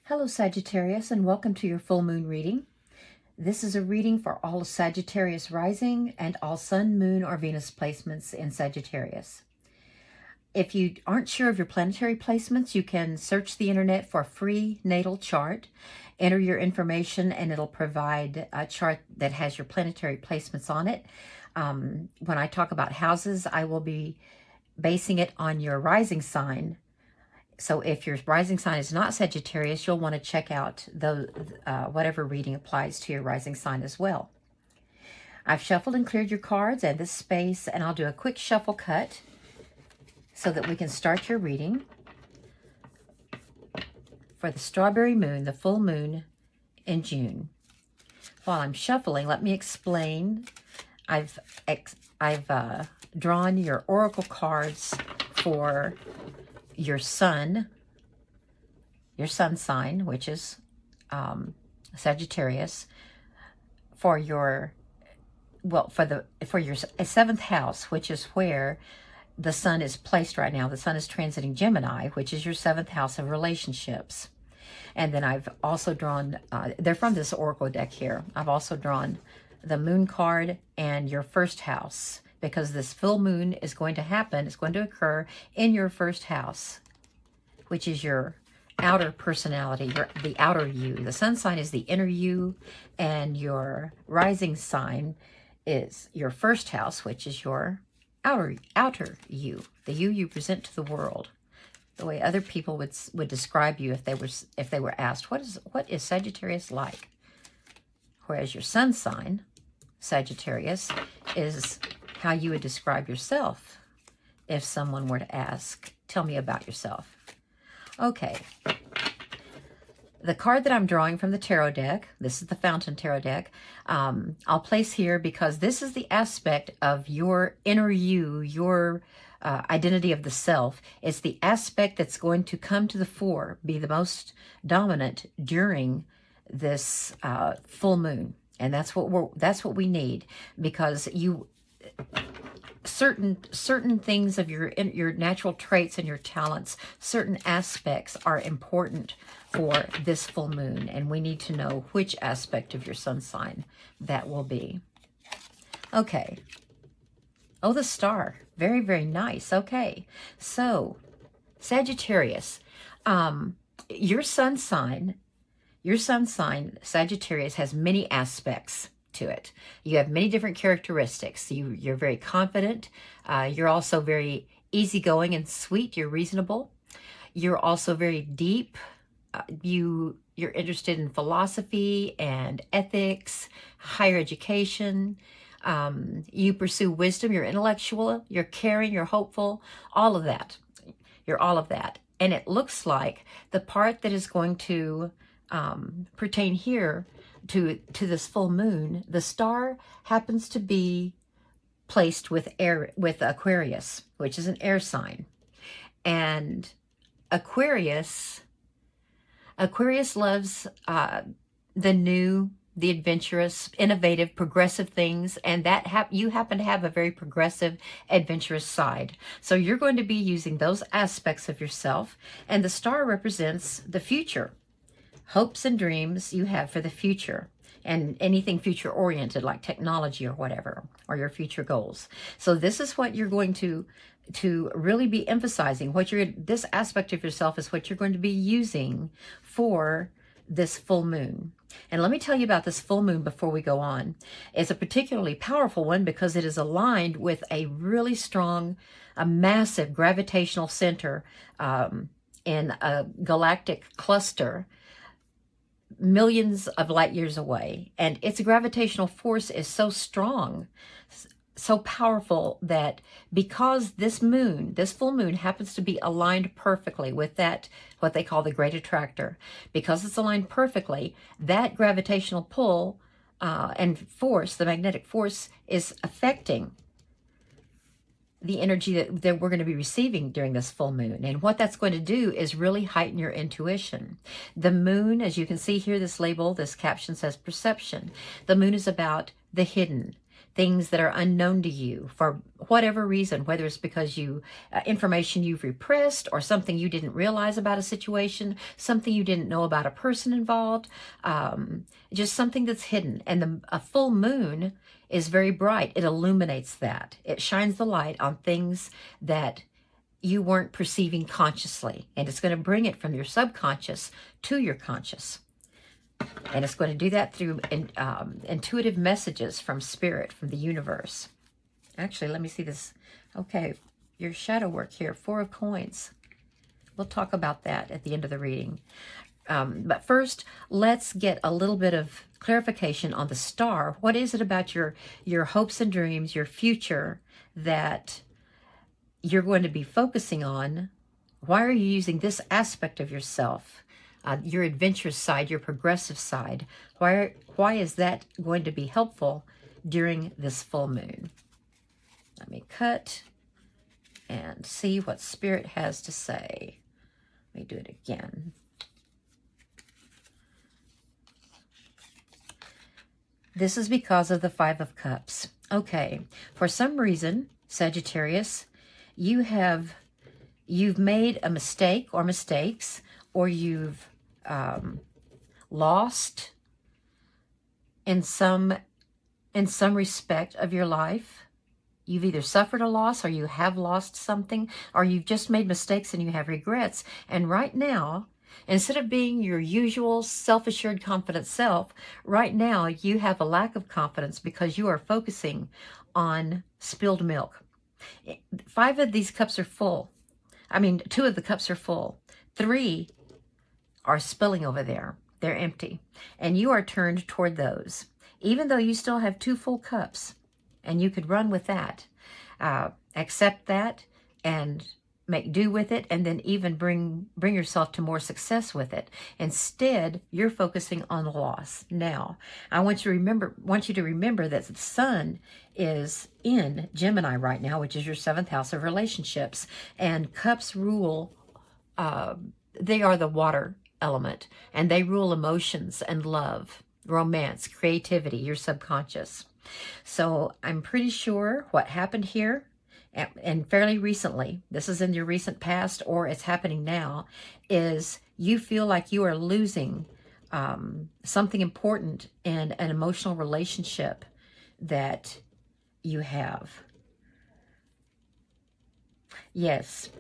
Hello Sagittarius, and welcome to your full moon reading. This is a reading for all of Sagittarius rising and all Sun, Moon, or Venus placements in Sagittarius. If you aren't sure of your planetary placements, you can search the internet for a free natal chart, enter your information, and it'll provide a chart that has your planetary placements on it. When I talk about houses, I will be basing it on your rising sign. So if your rising sign is not Sagittarius, you'll want to check out whatever reading applies to your rising sign as well. I've shuffled and cleared your cards and this space, and I'll do a quick shuffle cut so that we can start your reading for the strawberry moon, the full moon in June. While I'm shuffling, let me explain. I've drawn your oracle cards for your sun sign, which is Sagittarius, for your seventh house, which is where the sun is placed right now. The sun is transiting Gemini, which is your seventh house of relationships. And then I've also drawn, they're from this oracle deck here. I've also drawn the moon card and your first house, because this full moon is going to happen. It's going to occur in your first house, which is your outer personality, the outer you. The sun sign is the inner you, and your rising sign is your first house, which is your outer you, the you present to the world, the way other people would describe you if they were asked, what is Sagittarius like? Whereas your sun sign, Sagittarius, is how you would describe yourself if someone were to ask, tell me about yourself. Okay. The card that I'm drawing from the tarot deck, this is the Fountain Tarot deck, I'll place here because this is the aspect of your inner you, your identity of the self. It's the aspect that's going to come to the fore, be the most dominant during this full moon. And that's what we need, because certain things of your natural traits and your talents, certain aspects are important for this full moon, and we need to know which aspect of your sun sign that will be. Okay. Oh, the star. Very, very nice. Okay. So, Sagittarius, your sun sign, Sagittarius, has many aspects to it. You have many different characteristics. You're very confident. You're also very easygoing and sweet. You're reasonable. You're also very deep. You're interested in philosophy and ethics, higher education. You pursue wisdom. You're intellectual. You're caring. You're hopeful. All of that. You're all of that. And it looks like the part that is going to pertain here to this full moon, the star happens to be placed with Aquarius, which is an air sign. And Aquarius loves the new, the adventurous, innovative, progressive things, and that you happen to have a very progressive, adventurous side. So you're going to be using those aspects of yourself, and the star represents the future. Hopes and dreams you have for the future, and anything future oriented like technology or whatever, or your future goals. So this is what you're going to really be emphasizing. This aspect of yourself is what you're going to be using for this full moon. And let me tell you about this full moon before we go on. It's a particularly powerful one because it is aligned with a really strong, a massive gravitational center in a galactic cluster millions of light years away. And its gravitational force is so strong, so powerful, that because this full moon happens to be aligned perfectly with that, what they call the great attractor, because it's aligned perfectly, that gravitational pull and force, the magnetic force, is affecting the energy that we're going to be receiving during this full moon. And what that's going to do is really heighten your intuition. The moon, as you can see here, this caption says perception. The moon is about the hidden, things that are unknown to you for whatever reason, whether it's because you information you've repressed or something you didn't realize about a situation, something you didn't know about a person involved, just something that's hidden. And a full moon is very bright. It illuminates that. It shines the light on things that you weren't perceiving consciously, and it's going to bring it from your subconscious to your conscious. And it's going to do that through intuitive messages from spirit, from the universe. Actually, let me see this. Okay, your shadow work here, 4 of coins. We'll talk about that at the end of the reading. But first, let's get a little bit of clarification on the star. What is it about your hopes and dreams, your future, that you're going to be focusing on? Why are you using this aspect of yourself? Your adventurous side, your progressive side. Why is that going to be helpful during this full moon? Let me cut and see what Spirit has to say. Let me do it again. This is because of the 5 of Cups. Okay, for some reason, Sagittarius, you've made a mistake or mistakes, or you've lost in some respect of your life. You've either suffered a loss, or you have lost something, or you've just made mistakes and you have regrets. And right now, instead of being your usual self-assured, confident self, right now you have a lack of confidence because you are focusing on spilled milk. 5 of these cups are full. I mean, 2 of the cups are full. 3 are spilling over there. They're empty. And you are turned toward those. Even though you still have 2 full cups, and you could run with that. Accept that and make do with it, and then even bring yourself to more success with it. Instead, you're focusing on the loss. Now, I want you to remember that the sun is in Gemini right now, which is your 7th house of relationships. And cups rule, they are the water element, and they rule emotions and love, romance, creativity, your subconscious. So I'm pretty sure what happened here, and fairly recently, this is in your recent past or it's happening now, is you feel like you are losing something important in an emotional relationship that you have. Yes,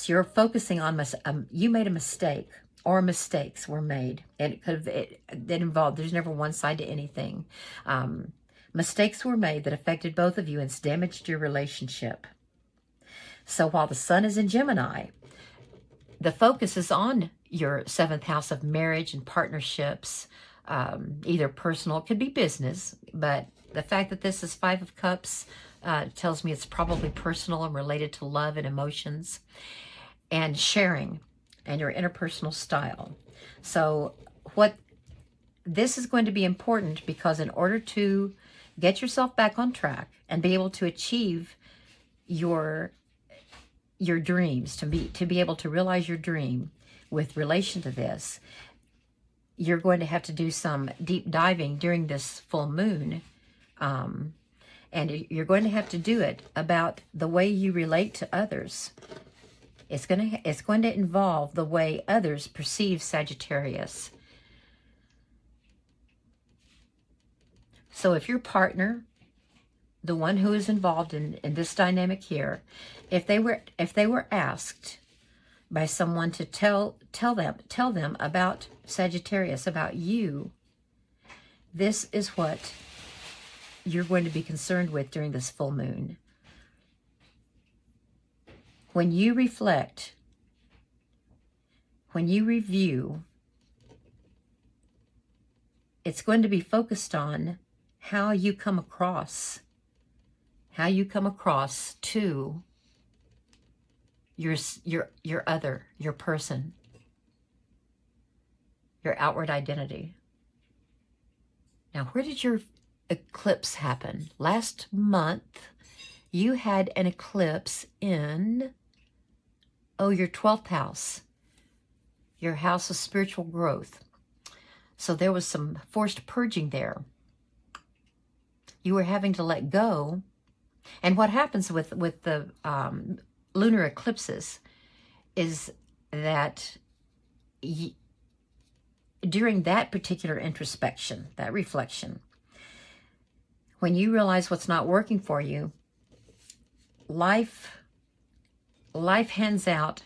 you're focusing on, you made a mistake, or mistakes were made. And it involved, there's never one side to anything. Mistakes were made that affected both of you and damaged your relationship. So while the sun is in Gemini, the focus is on your 7th house of marriage and partnerships, either personal, it could be business, but the fact that this is 5 of Cups tells me it's probably personal and related to love and emotions and sharing and your interpersonal style. So this is going to be important, because in order to get yourself back on track and be able to achieve your dreams, to be able to realize your dream with relation to this, you're going to have to do some deep diving during this full moon. And you're going to have to do it about the way you relate to others. It's going to involve the way others perceive Sagittarius. So if your partner, the one who is involved in this dynamic here, if they were asked by someone to tell them about Sagittarius, about you, this is what you're going to be concerned with during this full moon. When you reflect, when you review, it's going to be focused on how you come across to your other, your person, your outward identity. Now, where did your eclipse happen? Last month, you had an eclipse in, your 12th house, your house of spiritual growth. So there was some forced purging there. you were having to let go. And what happens with the lunar eclipses is that during that particular introspection, that reflection, when you realize what's not working for you, life hands out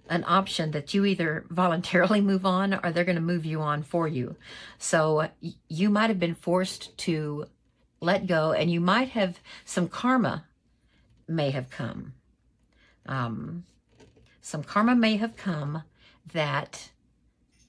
an option that you either voluntarily move on or they're going to move you on for you. So you might have been forced to let go, and you might have, some karma may have come. Some karma may have come that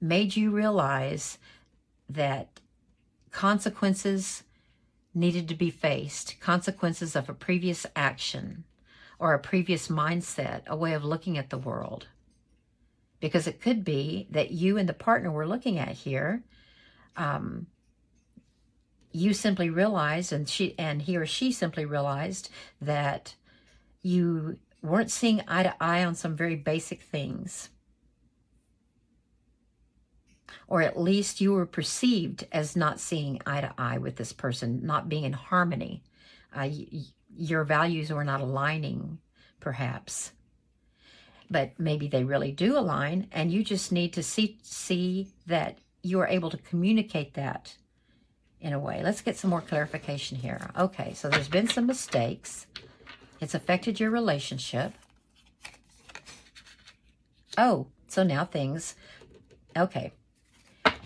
made you realize that consequences needed to be faced, consequences of a previous action or a previous mindset, a way of looking at the world. Because it could be that you and the partner we're looking at here, you simply realized, and he or she simply realized, that you weren't seeing eye to eye on some very basic things. Or at least you were perceived as not seeing eye to eye with this person, not being in harmony. Your values were not aligning, perhaps. But maybe they really do align, and you just need to see that you are able to communicate that in a way. Let's get some more clarification here. Okay, so there's been some mistakes. It's affected your relationship. Oh, so now things, okay.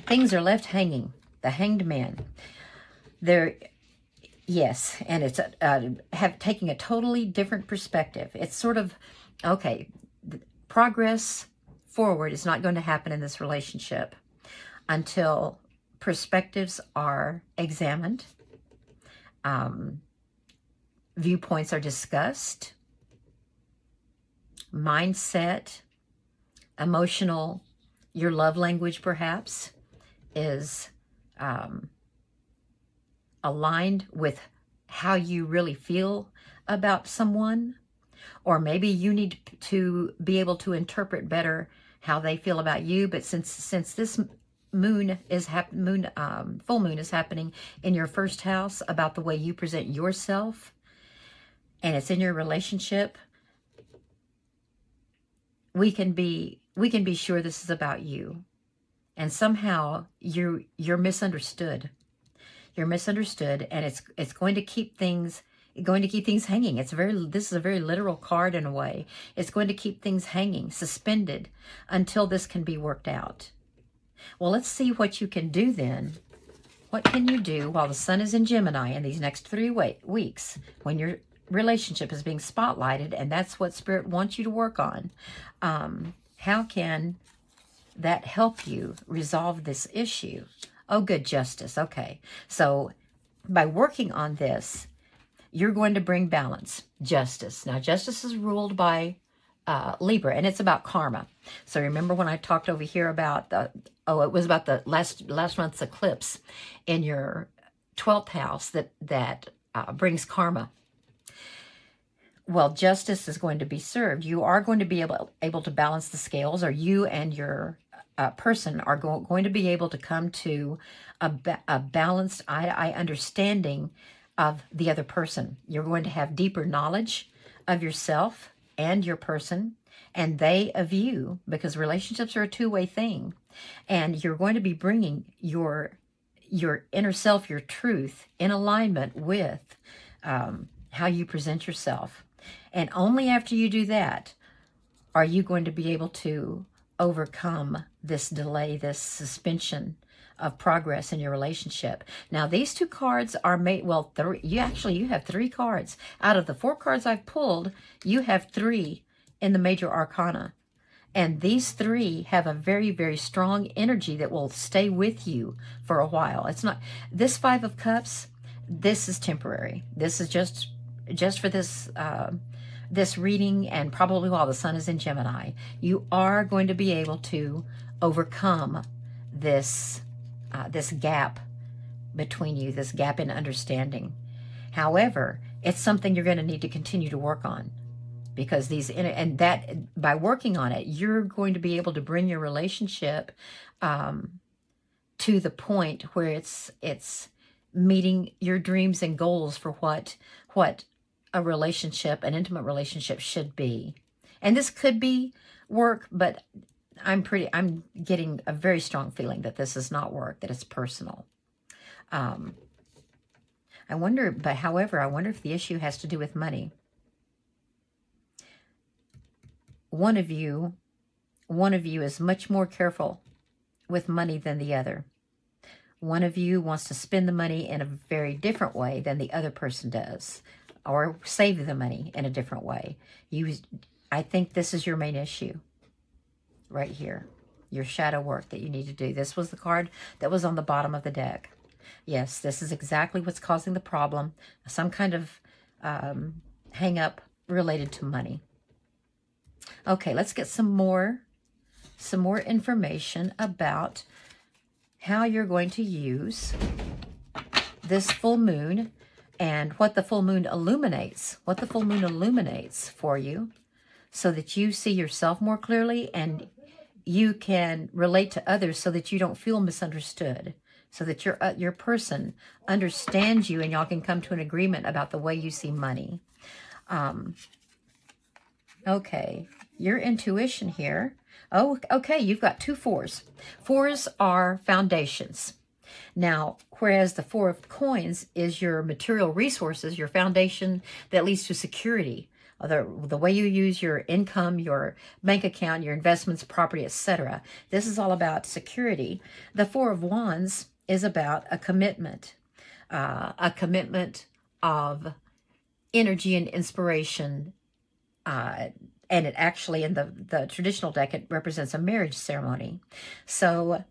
Things are left hanging. The Hanged Man. Yes, and it's taking a totally different perspective. It's sort of, okay, progress forward is not going to happen in this relationship until perspectives are examined, viewpoints are discussed, mindset, emotional, your love language perhaps is aligned with how you really feel about someone. Or maybe you need to be able to interpret better how they feel about you. But since this moon is full moon is happening in your first house about the way you present yourself, and it's in your relationship, we can be sure this is about you. And somehow you're misunderstood. You're misunderstood, and it's going to keep things hanging. This is a very literal card in a way. It's going to keep things hanging, suspended, until this can be worked out. Well, let's see what you can do then. What can you do while the sun is in Gemini in these next 3 weeks, when your relationship is being spotlighted, and that's what Spirit wants you to work on? How can that help you resolve this issue? Oh, good, Justice. Okay, so by working on this, you're going to bring balance. Justice. Now, Justice is ruled by Libra, and it's about karma. So remember when I talked over here about it was about the last month's eclipse in your 12th house that brings karma. Well, justice is going to be served. You are going to be able to balance the scales, or you and your person are going to be able to come to a balanced eye-to-eye understanding of the other person. You're going to have deeper knowledge of yourself and your person, and they of you, because relationships are a two-way thing. And you're going to be bringing your inner self, your truth, in alignment with how you present yourself. And only after you do that are you going to be able to overcome this delay, this suspension of progress in your relationship. Now, these 2 cards are made, well, you have 3 cards. Out of the 4 cards I've pulled, you have 3 in the major arcana. And these 3 have a very, very strong energy that will stay with you for a while. It's not, this 5 of Cups, this is temporary. This is just for this this reading, and probably while the sun is in Gemini. You are going to be able to overcome this this gap between you, this gap in understanding. However, it's something you're going to need to continue to work on, because by working on it, you're going to be able to bring your relationship to the point where it's meeting your dreams and goals for what a relationship, an intimate relationship should be. And this could be work, but I'm getting a very strong feeling that this is not work, that it's personal. I wonder, but however, I wonder if the issue has to do with money. One of you is much more careful with money than the other. One of you wants to spend the money in a very different way than the other person does, or save the money in a different way. I think this is your main issue right here, your shadow work that you need to do. This was the card that was on the bottom of the deck. Yes, this is exactly what's causing the problem, some kind of hang up related to money. Okay, let's get some more information about how you're going to use this full moon and what the full moon illuminates, for you, so that you see yourself more clearly and you can relate to others so that you don't feel misunderstood, so that your person understands you and y'all can come to an agreement about the way you see money. Okay, your intuition here. Oh, okay, you've got 2 4s. 4s are foundations. Now, whereas the 4 of coins is your material resources, your foundation that leads to security, the way you use your income, your bank account, your investments, property, etc. This is all about security. The 4 of Wands is about a commitment of energy and inspiration. And it actually, in the traditional deck, it represents a marriage ceremony. So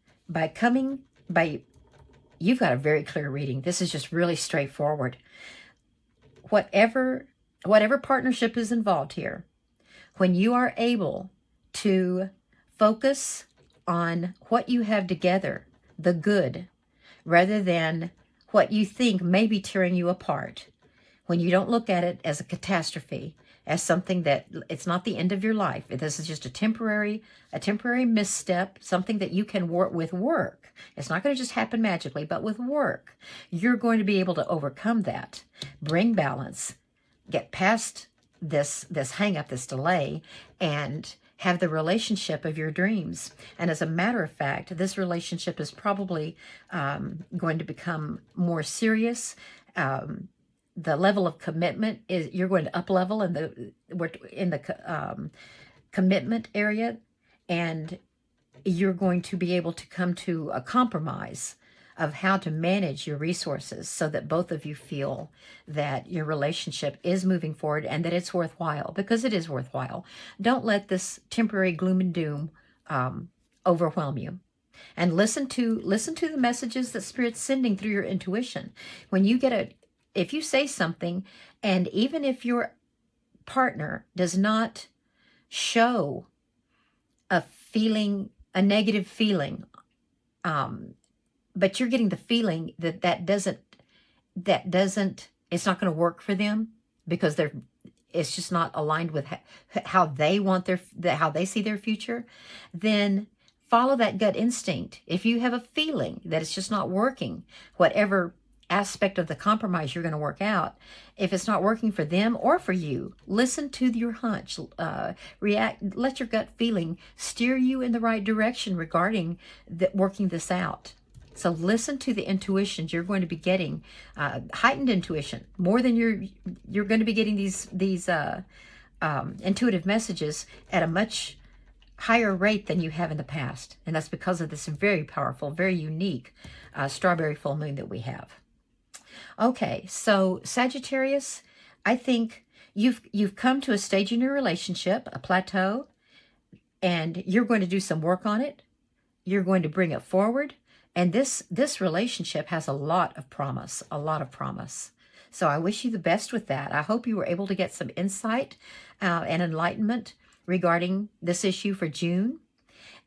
you've got a very clear reading. This is just really straightforward. Whatever partnership is involved here, when you are able to focus on what you have together, the good, rather than what you think may be tearing you apart, when you don't look at it as a catastrophe, as something that it's not the end of your life. This is just a temporary misstep, something that you can work with work. It's not going to just happen magically, but with work, you're going to be able to overcome that, bring balance, get past this hang up, this delay, and have the relationship of your dreams. And as a matter of fact, this relationship is probably going to become more serious. The level of commitment is, you're going to up level in the commitment area, and you're going to be able to come to a compromise of how to manage your resources so that both of you feel that your relationship is moving forward and that it's worthwhile, because it is worthwhile. Don't let this temporary gloom and doom overwhelm you. And listen to the messages that Spirit's sending through your intuition. When you if you say something, and even if your partner does not show a negative feeling, but you're getting the feeling that doesn't, it's not going to work for them because it's just not aligned with how they want how they see their future, then follow that gut instinct. If you have a feeling that it's just not working, whatever aspect of the compromise you're going to work out, if it's not working for them or for you, listen to your hunch, let your gut feeling steer you in the right direction regarding working this out. So listen to the intuitions. You're going to be getting heightened intuition, more than you're going to be getting these intuitive messages at a much higher rate than you have in the past. And that's because of this very powerful, very unique strawberry full moon that we have. Okay, so Sagittarius, I think you've come to a stage in your relationship, a plateau, and you're going to do some work on it. You're going to bring it forward, and this relationship has a lot of promise, So I wish you the best with that. I hope you were able to get some insight and enlightenment regarding this issue for June.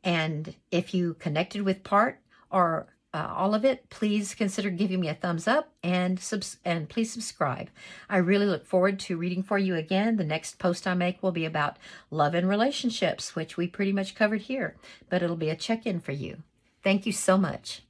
And if you connected with part or all of it, please consider giving me a thumbs up and please subscribe. I really look forward to reading for you again. The next post I make will be about love and relationships, which we pretty much covered here, but it'll be a check-in for you. Thank you so much.